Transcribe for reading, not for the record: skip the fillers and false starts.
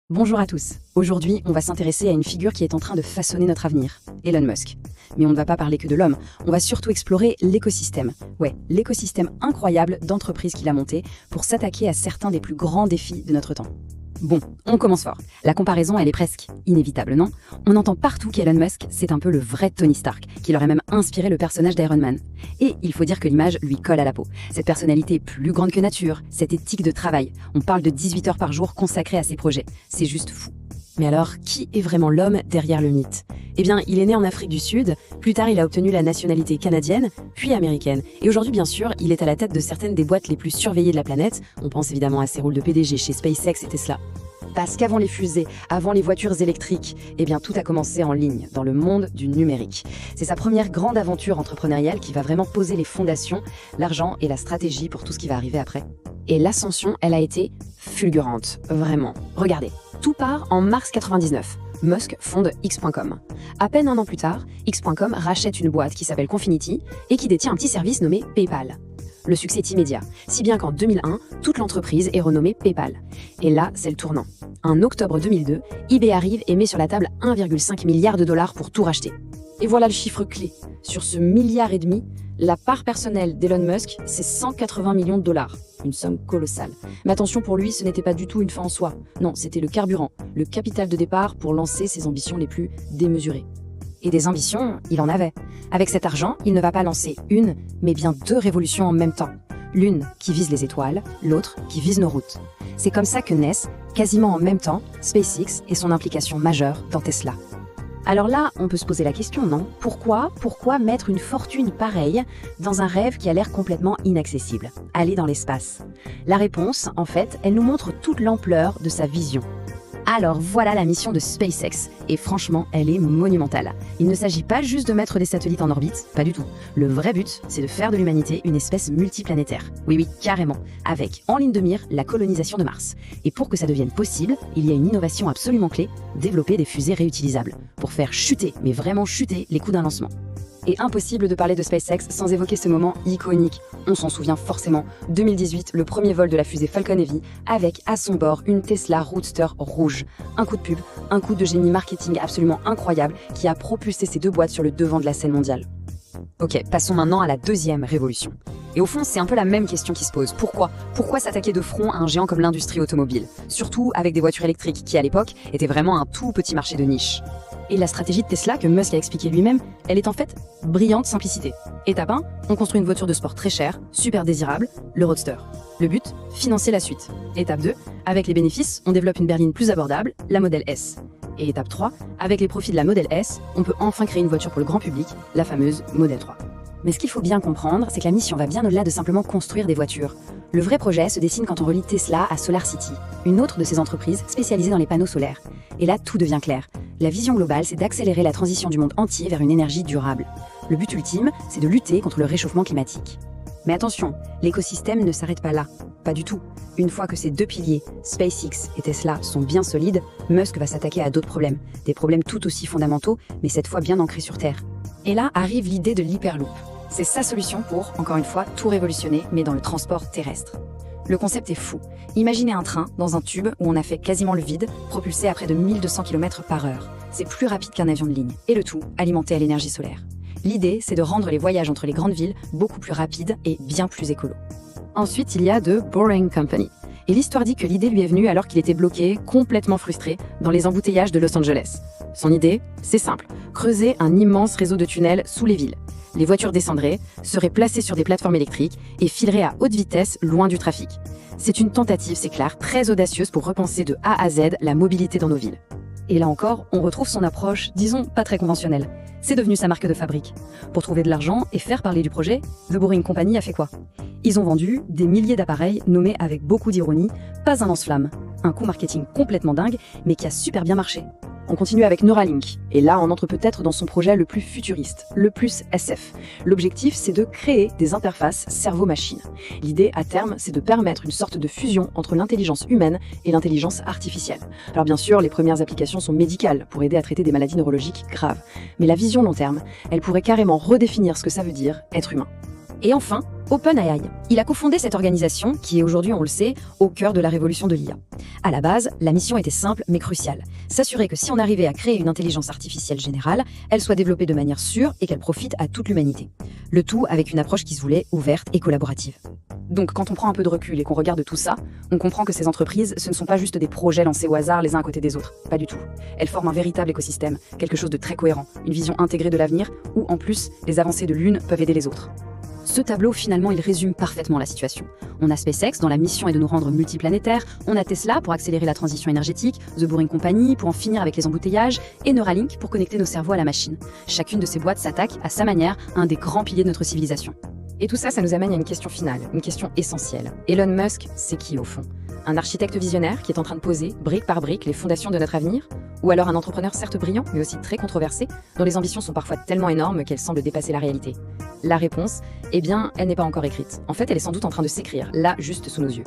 Bonjour à tous. Aujourd'hui, on va s'intéresser à une figure qui est en train de façonner notre avenir, Elon Musk. Mais on ne va pas parler que de l'homme, on va surtout explorer l'écosystème. Ouais, l'écosystème incroyable d'entreprises qu'il a monté pour s'attaquer à certains des plus grands défis de notre temps. Bon, on commence fort. La comparaison, elle est presque inévitable, non? On entend partout qu'Elon Musk, c'est un peu le vrai Tony Stark, qui aurait même inspiré le personnage d'Iron Man. Et il faut dire que l'image lui colle à la peau. Cette personnalité plus grande que nature, cette éthique de travail. On parle de 18 heures par jour consacrées à ses projets. C'est juste fou. Mais alors, qui est vraiment l'homme derrière le mythe? Eh bien, il est né en Afrique du Sud, plus tard il a obtenu la nationalité canadienne, puis américaine. Et aujourd'hui, bien sûr, il est à la tête de certaines des boîtes les plus surveillées de la planète. On pense évidemment à ses rôles de PDG chez SpaceX et Tesla. Parce qu'avant les fusées, avant les voitures électriques, eh bien tout a commencé en ligne, dans le monde du numérique. C'est sa première grande aventure entrepreneuriale qui va vraiment poser les fondations, l'argent et la stratégie pour tout ce qui va arriver après. Et l'ascension, elle a été fulgurante, vraiment. Regardez, tout part en mars 99. Musk fonde X.com. À peine un an plus tard, X.com rachète une boîte qui s'appelle Confinity et qui détient un petit service nommé PayPal. Le succès est immédiat, si bien qu'en 2001, toute l'entreprise est renommée PayPal. Et là, c'est le tournant. En octobre 2002, eBay arrive et met sur la table 1,5 milliard de dollars pour tout racheter. Et voilà le chiffre clé. Sur ce milliard et demi, la part personnelle d'Elon Musk, c'est 180 millions de dollars. Une somme colossale. Mais attention, pour lui, ce n'était pas du tout une fin en soi. Non, c'était le carburant, le capital de départ pour lancer ses ambitions les plus démesurées. Et des ambitions, il en avait. Avec cet argent, il ne va pas lancer une, mais bien deux révolutions en même temps. L'une qui vise les étoiles, l'autre qui vise nos routes. C'est comme ça que naissent, quasiment en même temps, SpaceX et son implication majeure dans Tesla. Alors là, on peut se poser la question, non? Pourquoi mettre une fortune pareille dans un rêve qui a l'air complètement inaccessible? Aller dans l'espace. La réponse, en fait, elle nous montre toute l'ampleur de sa vision. Alors voilà la mission de SpaceX, et franchement, elle est monumentale. Il ne s'agit pas juste de mettre des satellites en orbite, pas du tout. Le vrai but, c'est de faire de l'humanité une espèce multiplanétaire. Oui, carrément. Avec, en ligne de mire, la colonisation de Mars. Et pour que ça devienne possible, il y a une innovation absolument clé, développer des fusées réutilisables, pour faire chuter, mais vraiment chuter, les coûts d'un lancement. Et impossible de parler de SpaceX sans évoquer ce moment iconique. On s'en souvient forcément. 2018, le premier vol de la fusée Falcon Heavy, avec à son bord une Tesla Roadster rouge. Un coup de pub, un coup de génie marketing absolument incroyable qui a propulsé ces deux boîtes sur le devant de la scène mondiale. Ok, passons maintenant à la deuxième révolution. Et au fond, c'est un peu la même question qui se pose. Pourquoi s'attaquer de front à un géant comme l'industrie automobile? Surtout avec des voitures électriques qui, à l'époque, étaient vraiment un tout petit marché de niche. Et la stratégie de Tesla, que Musk a expliqué lui-même, elle est en fait brillante simplicité. Étape 1, on construit une voiture de sport très chère, super désirable, le Roadster. Le but, financer la suite. Étape 2, avec les bénéfices, on développe une berline plus abordable, la Model S. Et étape 3, avec les profits de la Model S, on peut enfin créer une voiture pour le grand public, la fameuse Model 3. Mais ce qu'il faut bien comprendre, c'est que la mission va bien au-delà de simplement construire des voitures. Le vrai projet se dessine quand on relie Tesla à SolarCity, une autre de ces entreprises spécialisées dans les panneaux solaires. Et là, tout devient clair. La vision globale, c'est d'accélérer la transition du monde entier vers une énergie durable. Le but ultime, c'est de lutter contre le réchauffement climatique. Mais attention, l'écosystème ne s'arrête pas là. Pas du tout. Une fois que ces deux piliers, SpaceX et Tesla, sont bien solides, Musk va s'attaquer à d'autres problèmes. Des problèmes tout aussi fondamentaux, mais cette fois bien ancrés sur Terre. Et là arrive l'idée de l'Hyperloop. C'est sa solution pour, encore une fois, tout révolutionner, mais dans le transport terrestre. Le concept est fou. Imaginez un train dans un tube où on a fait quasiment le vide, propulsé à près de 1200 km/h. C'est plus rapide qu'un avion de ligne. Et le tout, alimenté à l'énergie solaire. L'idée, c'est de rendre les voyages entre les grandes villes beaucoup plus rapides et bien plus écolos. Ensuite, il y a The Boring Company. Et l'histoire dit que l'idée lui est venue alors qu'il était bloqué, complètement frustré, dans les embouteillages de Los Angeles. Son idée, c'est simple. Creuser un immense réseau de tunnels sous les villes. Les voitures descendraient, seraient placées sur des plateformes électriques et fileraient à haute vitesse loin du trafic. C'est une tentative, c'est clair, très audacieuse pour repenser de A à Z la mobilité dans nos villes. Et là encore, on retrouve son approche, disons, pas très conventionnelle. C'est devenu sa marque de fabrique. Pour trouver de l'argent et faire parler du projet, The Boring Company a fait quoi? Ils ont vendu des milliers d'appareils nommés avec beaucoup d'ironie, pas un lance-flamme. Un coup marketing complètement dingue, mais qui a super bien marché. On continue avec Neuralink, et là on entre peut-être dans son projet le plus futuriste, le plus SF. L'objectif, c'est de créer des interfaces cerveau-machine. L'idée, à terme, c'est de permettre une sorte de fusion entre l'intelligence humaine et l'intelligence artificielle. Alors bien sûr, les premières applications sont médicales, pour aider à traiter des maladies neurologiques graves. Mais la vision long terme, elle pourrait carrément redéfinir ce que ça veut dire être humain. Et enfin, OpenAI. Il a cofondé cette organisation qui est aujourd'hui, on le sait, au cœur de la révolution de l'IA. À la base, la mission était simple mais cruciale. S'assurer que si on arrivait à créer une intelligence artificielle générale, elle soit développée de manière sûre et qu'elle profite à toute l'humanité. Le tout avec une approche qui se voulait ouverte et collaborative. Donc quand on prend un peu de recul et qu'on regarde tout ça, on comprend que ces entreprises, ce ne sont pas juste des projets lancés au hasard les uns à côté des autres. Pas du tout. Elles forment un véritable écosystème, quelque chose de très cohérent, une vision intégrée de l'avenir où, en plus, les avancées de l'une peuvent aider les autres. Ce tableau, finalement, il résume parfaitement la situation. On a SpaceX, dont la mission est de nous rendre multiplanétaires, on a Tesla pour accélérer la transition énergétique, The Boring Company pour en finir avec les embouteillages, et Neuralink pour connecter nos cerveaux à la machine. Chacune de ces boîtes s'attaque, à sa manière, à un des grands piliers de notre civilisation. Et tout ça, ça nous amène à une question finale, une question essentielle. Elon Musk, c'est qui au fond? Un architecte visionnaire qui est en train de poser, brique par brique, les fondations de notre avenir? Ou alors un entrepreneur certes brillant, mais aussi très controversé, dont les ambitions sont parfois tellement énormes qu'elles semblent dépasser la réalité? La réponse, eh bien, elle n'est pas encore écrite. En fait, elle est sans doute en train de s'écrire, là, juste sous nos yeux.